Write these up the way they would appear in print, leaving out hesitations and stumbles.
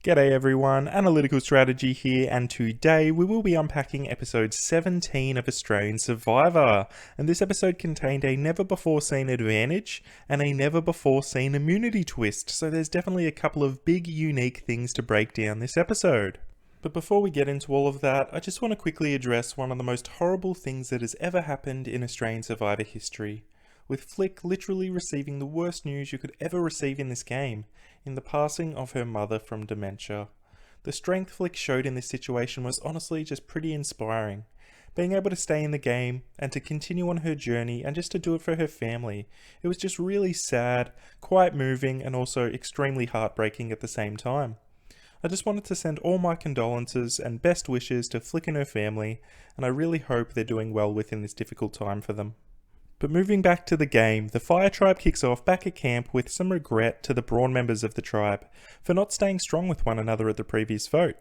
G'day everyone, Analytical Strategy here, and today we will be unpacking episode 17 of Australian Survivor. And this episode contained a never before seen advantage and a never before seen immunity twist, so there's definitely a couple of big unique things to break down this episode. But before we get into all of that, I just want to quickly address one of the most horrible things that has ever happened in Australian Survivor history, with Flick literally receiving the worst news you could ever receive in this game, in the passing of her mother from dementia. The strength Flick showed in this situation was honestly just pretty inspiring. Being able to stay in the game and to continue on her journey and just to do it for her family. It was just really sad, quite moving, and also extremely heartbreaking at the same time. I just wanted to send all my condolences and best wishes to Flick and her family, and I really hope they're doing well within this difficult time for them. But moving back to the game, the Fire Tribe kicks off back at camp with some regret to the Brawn members of the tribe for not staying strong with one another at the previous vote.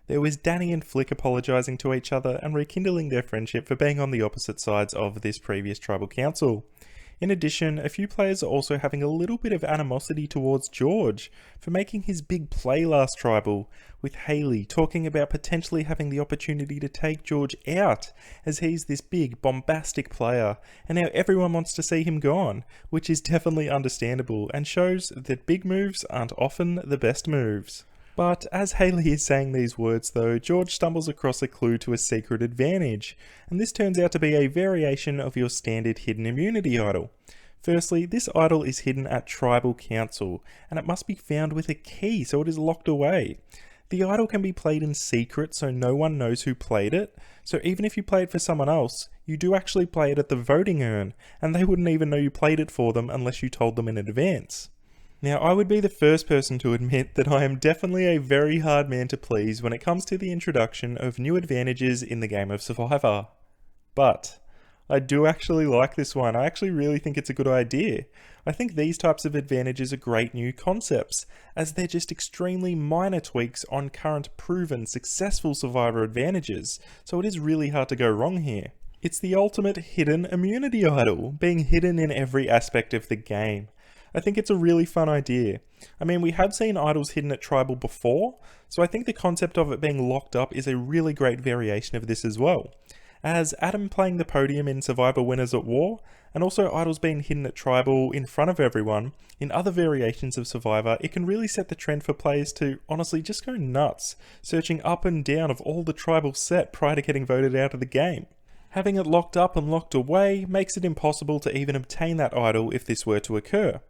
There was Danny and Flick apologising to each other and rekindling their friendship for being on the opposite sides of this previous tribal council. In addition, a few players are also having a little bit of animosity towards George for making his big play last tribal, with Haley talking about potentially having the opportunity to take George out as he's this big bombastic player and now everyone wants to see him gone, which is definitely understandable and shows that big moves aren't often the best moves. But as Haley is saying these words though, George stumbles across a clue to a secret advantage, and this turns out to be a variation of your standard hidden immunity idol. Firstly, this idol is hidden at Tribal Council, and it must be found with a key so it is locked away. The idol can be played in secret so no one knows who played it, so even if you play it for someone else, you do actually play it at the voting urn, and they wouldn't even know you played it for them unless you told them in advance. Now, I would be the first person to admit that I am definitely a very hard man to please when it comes to the introduction of new advantages in the game of Survivor. But I do actually like this one. I actually really think it's a good idea. I think these types of advantages are great new concepts, as they're just extremely minor tweaks on current proven successful Survivor advantages, so it is really hard to go wrong here. It's the ultimate hidden immunity idol, being hidden in every aspect of the game. I think it's a really fun idea. I mean, we have seen idols hidden at Tribal before, so I think the concept of it being locked up is a really great variation of this as well. As Adam playing the podium in Survivor Winners at War, and also idols being hidden at Tribal in front of everyone, in other variations of Survivor, it can really set the trend for players to honestly just go nuts, searching up and down of all the Tribal set prior to getting voted out of the game. Having it locked up and locked away makes it impossible to even obtain that idol if this were to occur.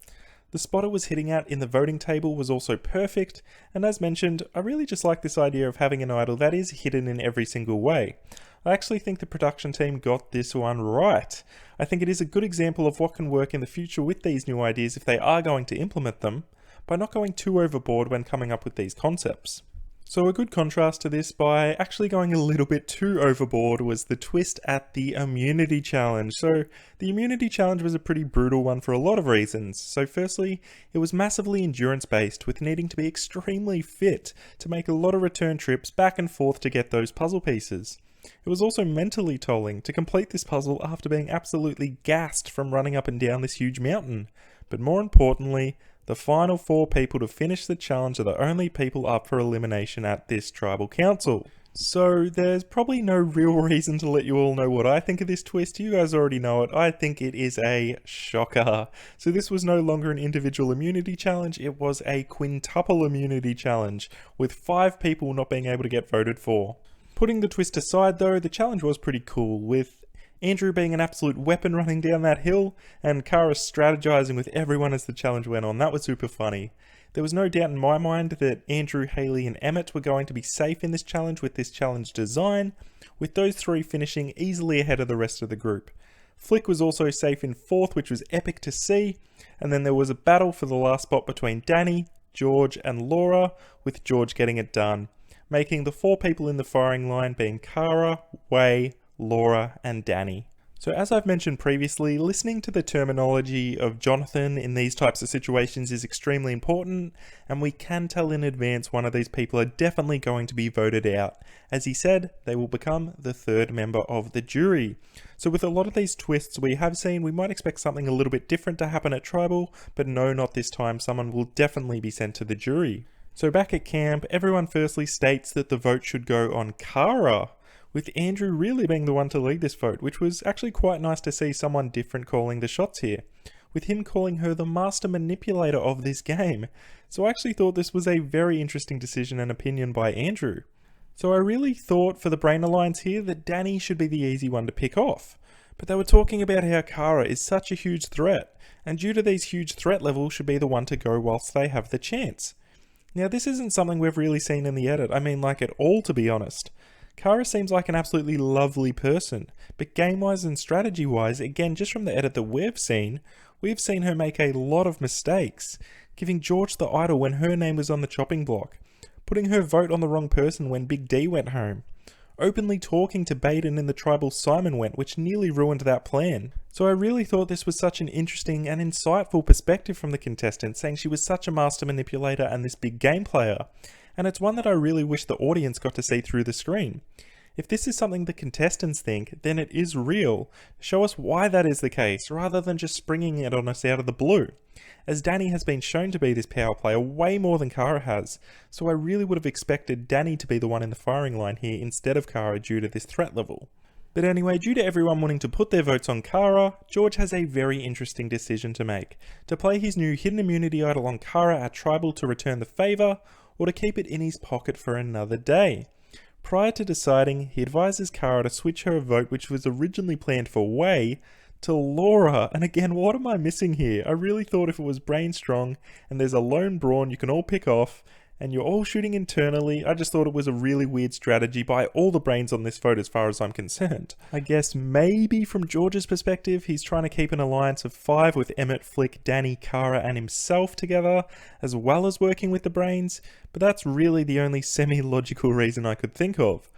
The spot it was hitting at in the voting table was also perfect, and as mentioned, I really just like this idea of having an idol that is hidden in every single way. I actually think the production team got this one right. I think it is a good example of what can work in the future with these new ideas if they are going to implement them, by not going too overboard when coming up with these concepts. So a good contrast to this by actually going a little bit too overboard was the twist at the immunity challenge. So the immunity challenge was a pretty brutal one for a lot of reasons. So firstly, it was massively endurance based, with needing to be extremely fit to make a lot of return trips back and forth to get those puzzle pieces. It was also mentally tolling to complete this puzzle after being absolutely gassed from running up and down this huge mountain. But more importantly, the final 4 people to finish the challenge are the only people up for elimination at this tribal council. So there's probably no real reason to let you all know what I think of this twist. You guys already know it. I think it is a shocker. So this was no longer an individual immunity challenge, it was a quintuple immunity challenge, with 5 people not being able to get voted for. Putting the twist aside though, the challenge was pretty cool, with Andrew being an absolute weapon running down that hill, and Kara strategizing with everyone as the challenge went on. That was super funny. There was no doubt in my mind that Andrew, Haley and Emmett were going to be safe in this challenge with this challenge design, with those 3 finishing easily ahead of the rest of the group. Flick was also safe in 4th, which was epic to see, and then there was a battle for the last spot between Danny, George and Laura, with George getting it done, making the 4 people in the firing line being Kara, Way, Laura and Danny. So as I've mentioned previously, listening to the terminology of Jonathan in these types of situations is extremely important, and we can tell in advance one of these people are definitely going to be voted out. As he said, they will become the 3rd member of the jury. So with a lot of these twists we have seen, we might expect something a little bit different to happen at Tribal, but no, not this time. Someone will definitely be sent to the jury. So back at camp, everyone firstly states that the vote should go on Kara, with Andrew really being the one to lead this vote, which was actually quite nice to see someone different calling the shots here, with him calling her the master manipulator of this game. So I actually thought this was a very interesting decision and opinion by Andrew. So I really thought for the Brain Alliance here that Danny should be the easy one to pick off. But they were talking about how Kara is such a huge threat, and due to these huge threat levels should be the one to go whilst they have the chance. Now this isn't something we've really seen in the edit, I mean like at all to be honest. Kara seems like an absolutely lovely person, but game-wise and strategy-wise, again just from the edit that we've seen her make a lot of mistakes, giving George the idol when her name was on the chopping block, putting her vote on the wrong person when Big D went home, openly talking to Baden in the tribal Simon went, which nearly ruined that plan. So I really thought this was such an interesting and insightful perspective from the contestant, saying she was such a master manipulator and this big game player. And it's one that I really wish the audience got to see through the screen. If this is something the contestants think, then it is real. Show us why that is the case, rather than just springing it on us out of the blue. As Danny has been shown to be this power player way more than Kara has, so I really would have expected Danny to be the one in the firing line here instead of Kara due to this threat level. But anyway, due to everyone wanting to put their votes on Kara, George has a very interesting decision to make. To play his new hidden immunity idol on Kara at Tribal to return the favour, or to keep it in his pocket for another day. Prior to deciding, he advises Kara to switch her vote, which was originally planned for Wei, to Laura. And again, what am I missing here? I really thought if it was brain strong, and there's a lone Brawn you can all pick off, and you're all shooting internally, I just thought it was a really weird strategy by all the brains on this vote as far as I'm concerned. I guess maybe from George's perspective, he's trying to keep an alliance of 5 with Emmett, Flick, Danny, Kara and himself together, as well as working with the brains, but that's really the only semi-logical reason I could think of.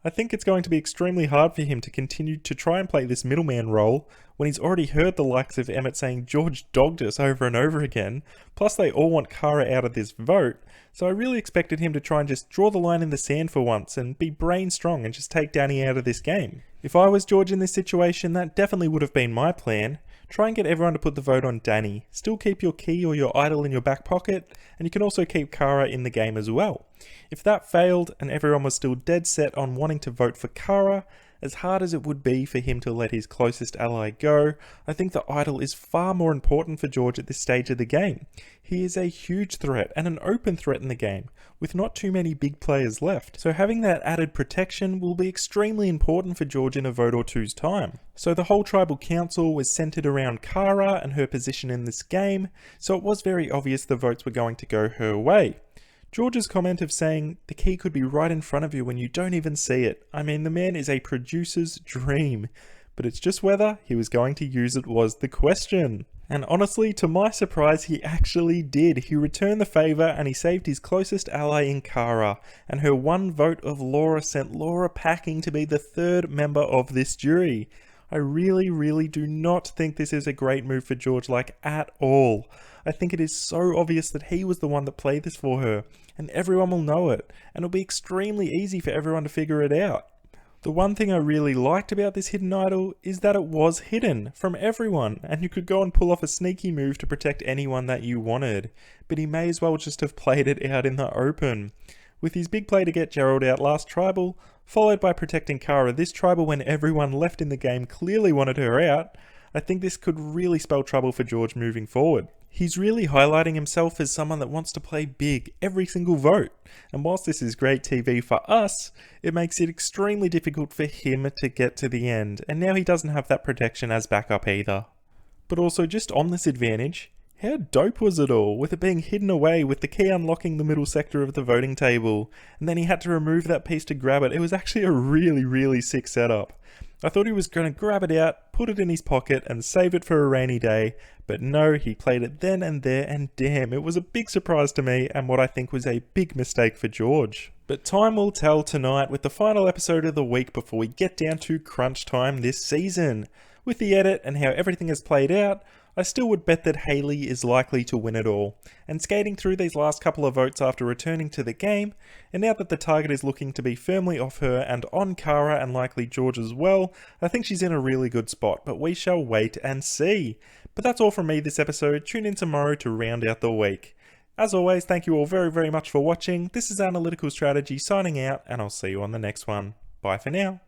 I think it's going to be extremely hard for him to continue to try and play this middleman role when he's already heard the likes of Emmett saying George dogged us over and over again, plus they all want Kara out of this vote, so I really expected him to try and just draw the line in the sand for once and be brain strong and just take Danny out of this game. If I was George in this situation, that definitely would have been my plan. Try and get everyone to put the vote on Danny. Still keep your key or your idol in your back pocket, and you can also keep Kara in the game as well. If that failed and everyone was still dead set on wanting to vote for Kara, as hard as it would be for him to let his closest ally go, I think the idol is far more important for George at this stage of the game. He is a huge threat and an open threat in the game, with not too many big players left, so having that added protection will be extremely important for George in a vote or two's time. So the whole tribal council was centered around Kara and her position in this game, so it was very obvious the votes were going to go her way. George's comment of saying, the key could be right in front of you when you don't even see it. I mean, the man is a producer's dream. But it's just whether he was going to use it was the question. And honestly, to my surprise, he actually did. He returned the favour and he saved his closest ally in Kara. And her one vote of Laura sent Laura packing to be the 3rd member of this jury. I really do not think this is a great move for George, like at all. I think it is so obvious that he was the one that played this for her, and everyone will know it, and it'll be extremely easy for everyone to figure it out. The one thing I really liked about this hidden idol is that it was hidden from everyone, and you could go and pull off a sneaky move to protect anyone that you wanted, but he may as well just have played it out in the open. With his big play to get Gerald out last tribal, followed by protecting Kara this tribal when everyone left in the game clearly wanted her out, I think this could really spell trouble for George moving forward. He's really highlighting himself as someone that wants to play big every single vote, and whilst this is great TV for us, it makes it extremely difficult for him to get to the end, and now he doesn't have that protection as backup either. But also just on this advantage, how dope was it all, with it being hidden away with the key unlocking the middle sector of the voting table, and then he had to remove that piece to grab it. It was actually a really sick setup. I thought he was going to grab it out, put it in his pocket and save it for a rainy day, but no, he played it then and there, and damn, it was a big surprise to me and what I think was a big mistake for George. But time will tell tonight with the final episode of the week before we get down to crunch time this season. With the edit and how everything has played out, I still would bet that Hayley is likely to win it all, and skating through these last couple of votes after returning to the game, and now that the target is looking to be firmly off her and on Kara and likely George as well, I think she's in a really good spot, but we shall wait and see. But that's all from me this episode. Tune in tomorrow to round out the week. As always, thank you all very, very much for watching. This is Analytical Strategy signing out, and I'll see you on the next one. Bye for now.